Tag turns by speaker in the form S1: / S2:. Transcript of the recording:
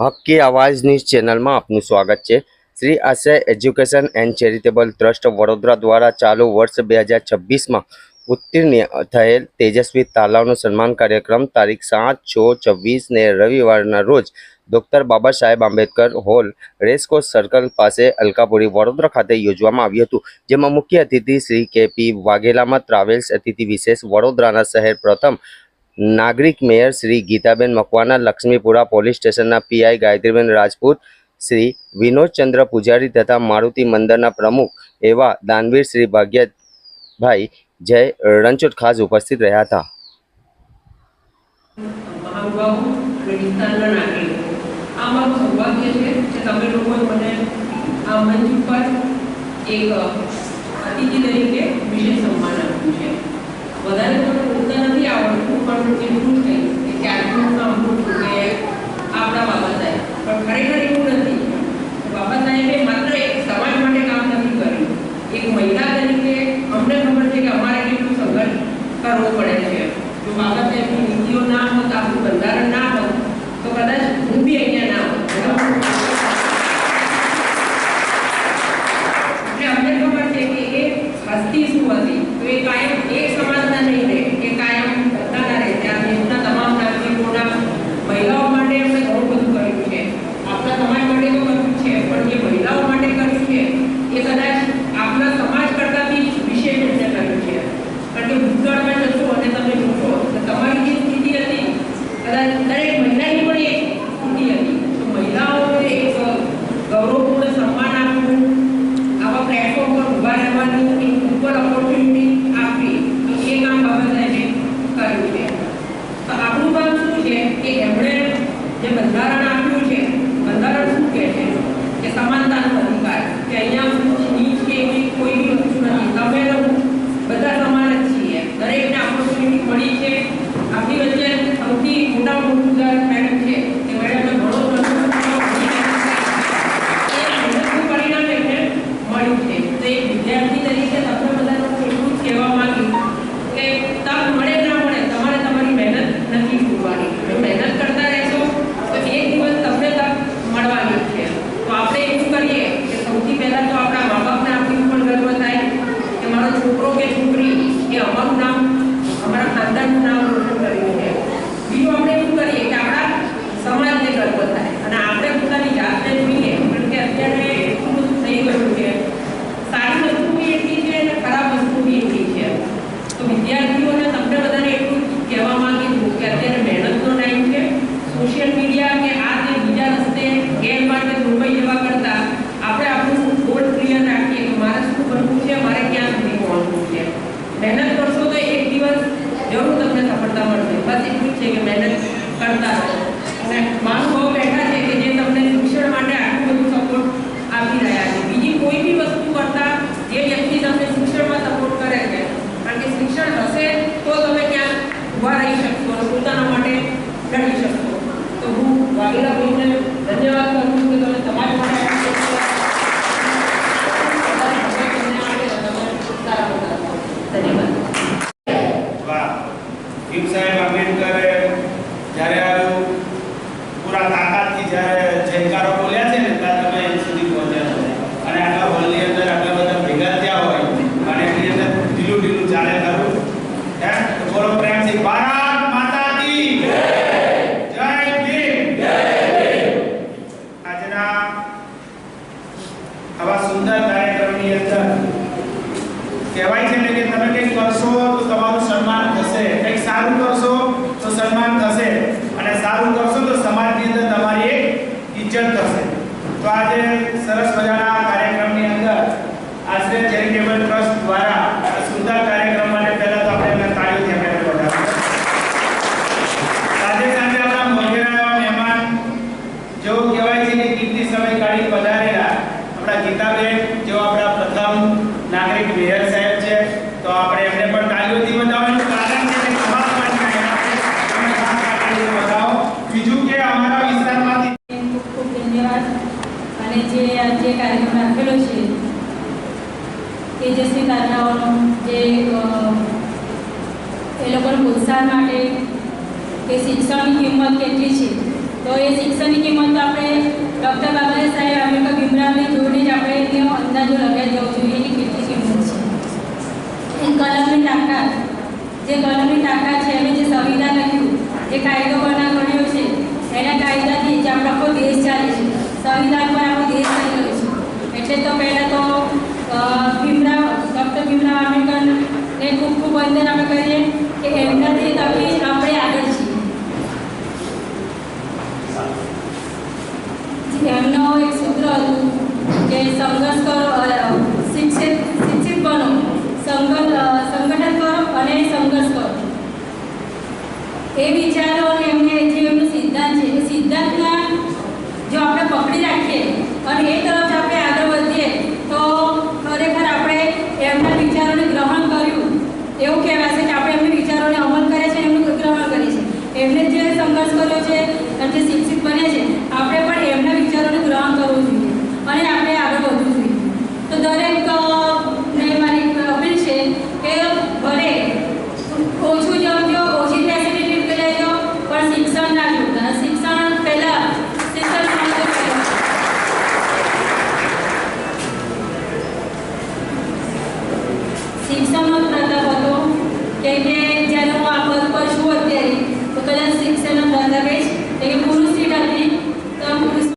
S1: हक की आवाज़ न्यूज़ चैनल में आपનું સ્વાગત છે। श्री आश्रय education and charitable trust Vadodara द्वारा चालू वर्ष 2026 में उत्तीर्ण थયેલ तेजस्वी तालावનો સન્માન કાર્યક્રમ તારીખ 7/6/24 ને રવિવારના રોજ doctor Baba Saheb Ambedkar hall racecourse circle પાસે અલકાપુરી વડોદરા ખાતે યોજવામાં આવ્યું હતું, જેમાં મુખ્ય અતિથિ શ્રી કે.પી. વાઘેલામાં ટ્રાવેલ્સ અતિથિ વિશેષ વડોદરાના શહેર પ્રથમ नागरिक mayor Shri Gitaben Makwana, Laxmipura police station PI Gayatriben Rajput, Shri Vinod Chandra Pujari तथा मारुति मंदिर प्रमुख एवं दानवीर श्री भाग्यभाई जय रणछोड खास उपस्थित रहा था।
S2: अतिथि तरीके विशेष सम्मान વધારે તો બોલતા નથી આવડતું, પણ એટલું જ કહીશ કે આટલું સાંભળું છું કે આપણા બાબા સાહેબ, પણ ખરેખર એવું નથી। બાબા સાહેબે માત્ર એક સમાજ માટે કામ નથી કર્યું, એક મહિલા તરીકે અમને ખબર છે કે અમારે કેટલું સંઘર્ષ કરવો પડે છે। જો બાબા સાહેબની નીતિઓ ના હોત, આપણું બંધારણ ના હોત, તો કદાચ હું બી અહીંયા ના હોત। એટલે અમને ખબર છે કે એ હસ્તી શું હતી, તો એ કાયમ એક સમાજના નહીં રહે, એ કાયમ બધાના રહે। ત્યાં દેશના તમામ નાગરિકોના મહિલાઓ માટે એમણે ઘણું બધું કર્યું છે, આપણા સમાજ માટે તો કર્યું છે, પણ જે મહિલાઓ માટે કર્યું છે એ કદાચ આપણા સમાજ કરતાં બી વિશેષ એમણે કર્યું છે। કારણ કે ભૂતકાળમાં જશો અને તમે જોશો તો તમારી જે સ્થિતિ હતી, કદાચ દરેક મહિલાની પણ એક સ્થિતિ હતી, તો મહિલાઓને એક ગૌરવપૂર્ણ સન્માન આપવું, આવા પ્લેટફોર્મ પર ઊભા રહેવાનું, એક ઇક્વલ ઓપોર્ચ્યુનિટી આપવી, તો એ કામ બાબા સાહેબે કર્યું છે। તો આપણું કામ શું છે કે એમણે જે બંધારણ આપ્યું છે, બંધારણ શું કહે છે કે સમાનતાનો અધિકાર, કે અહીંયા ઊંચ નીચ કે એવી કોઈ બી વસ્તુ નથી, તમે બધા સમાન જ છીએ, દરેકને ઓપોર્ચ્યુનિટી મળી છે। આપણી વચ્ચે સૌથી મોટામાં મોટું ઉદાહરણ મેડમ છે કે મેડમને ઘણો પરિણામ એમને મળ્યું છે। તો એક વિદ્યાર્થી તરીકે તમને બધાને હું એટલું જ કહેવા માંગીશ કે તક મળે ના મળે, તમારે તમારી મહેનત નથી છોડવાની। જો મહેનત કરતા રહેશો તો એક દિવસ તમને તક મળવાની છે। તો આપણે એવું કરીએ કે સૌથી પહેલાં તો આપણા મા બાપને આપણી ઉપર ગર્વ થાય કે મારો છોકરો કે છોકરી એ અમારું નામ, અમારા ખાનદાનનું નામ રોશન કર્યું છે। બીજું આપણે એવું કરીએ કે આપણા સમાજને ગર્વ થાય અને આપણે પોતાની જાતને જોઈએ, કારણ કે અત્યારે એટલું બધું થઈ ગયું છે, સારી વસ્તુ બી એટલી છે અને ખરાબ વસ્તુ બી એટલી છે। તો વિદ્યાર્થીઓને તમને બધાને એટલું કહેવા માંગીશું કે અત્યારે મહેનતનો ટાઈમ છે। સોશિયલ મીડિયા કે આ જે બીજા રસ્તે ગેરમાર્ગે દોરવાઈ જવા કરતાં આપણે આપણું ગોલ ક્લિયર રાખીએ કે મારે શું કરવું છે, મારે ક્યાં સુધી પહોંચવું છે। મહેનત કરશો તો એક દિવસ જરૂર તમને સફળતા મળશે। બસ એટલું જ છે કે મહેનત કરતા રહો। અને મારું બહુ બેઠા છે કે જે તમને શિક્ષણ માટે આટલું બધું સપોર્ટ આપી રહ્યા છે। બીજી કોઈ બી વસ્તુ કરતાં જે વ્યક્તિ તમને શિક્ષણમાં સપોર્ટ કરે છે, કારણ કે શિક્ષણ હશે તો તમે ત્યાં ઊભા રહી શકશો અને પોતાના માટે લડી શકશો। તો હું વાઘેલા ભાઈને ધન્યવાદ કરું છું કે તમે સમાજ માટે ધન્યવાદ।
S3: ભીમ સાહેબ આંબેડકરે જ્યારે આવ્યું પૂરા તાકાતથી જ્યારે જયકારો બોલ્યા છે ને, ત્યાં તમે અહીં સુધી પહોંચ્યા છો અને આટલા હોલની અંદર આટલા બધા ભેગા થયા હોય અને એની અંદર ઢીલું ઢીલું ચાલે ખરું, હે બોલો પ્રેમથી ભારત માતા કી જય, જય ભીમ, જય ભીમ। આજના આવા સુંદર કાર્યક્રમની અંદર કહેવાય છે ને કે તમે કંઈક કરશો તો તમારું સન્માન થશે, કંઈક સારું કરશો તો સન્માન થશે અને સારું કરશો તો સમાજની અંદર તમારી એક ઇજ્જત થશે। તો આજે સરસ મજાના કાર્યક્રમની અંદર આશ્રય ચેરિટેબલ ટ્રસ્ટ દ્વારા સુંદર કાર્યક્રમ માટે પહેલા તો આપણે એમને તાળીઓથી આપણે વધાવીએ। સાથે સાથે આપણા મોઢેરા એવા મહેમાન જેઓ કહેવાય છે કે કિંમતી સમય કાઢી પધારેલા આપણા ગીતાબેન, જેઓ આપણા પ્રથમ નાગરિક મેયર સાહેબ છે, તો આપણે એમને પણ તાળીઓથી વધાવવાનું કારણ છે કે સમાજ માટે વધાવો। બીજું કે અમારા વિસ્તારમાંથી
S4: ખૂબ ખૂબ ધન્યવાદ। અને જે કાર્યક્રમ રાખેલો છે તેજસ્વી તારલાઓનો, જે એ લોકોને પ્રોત્સાહન માટે કે શિક્ષણની કિંમત કેટલી છે તો એ શિક્ષણની કિંમત તો આપણે ડૉક્ટર બાબા સાહેબ આંબેડકર ભીમરાવને જોઈને જ આપણે એનો અંદાજો લગાવી દેવો જોઈએ એની કેટલી કિંમત છે. એ કલમની તાકાત, જે કલમની તાકાત છે એમે જે સંવિધાન લખ્યું, જે કાયદો બનાવ્યો છે, એના કાયદાથી જ આપણો આખો દેશ ચાલે છે. સંવિધાન પર આપણો દેશ ચાલી રહ્યો છે. એટલે તો પહેલાં તો ડૉક્ટર ભીમરાવ આંબેડકરને ખૂબ ખૂબ વંદન આપણે કરીએ કે એમનાથી તકી આપણે આગળ છીએ. એમનો એક સૂત્ર હતું કે સંઘર્ષ કરો, શિક્ષિત બનો, સંગઠન કરો અને સંઘર્ષ કરો. એ વિચારો અને એમને જે એમનો સિદ્ધાંત છે, એ સિદ્ધાંતના જો આપણે પકડી રાખીએ અને એ તરફ આપણે આગળ વધીએ તો ખરેખર આપણે એમના વિચારોને ગ્રહણ કર્યું એવું કહેવાશે કે આપણે એમના વિચારોને અમલ કરે છે, એમનું ગ્રહણ કરે છે. એમને જે સંઘર્ષ કર્યો છે, એમ જે શિક્ષિત બને છે, આપણે પણ એમના વિચારોને ગ્રહણ કરવું જોઈએ અને આપણે આગળ વધવું જોઈએ. તો દરેક ને મારી અપીલ છે કે ભલે ઓછું જમજો, ઓછી ફેસિલિટી લેજો, પણ શિક્ષણ ના છૂટતા. શિક્ષણ પહેલાં શિક્ષણનો પ્રતાપ હતો કે જ્યારે હું આ પદ પર છું અત્યારે તો કદાચ શિક્ષણનો પ્રતાપ એ કે પુરુષ સીટ હતી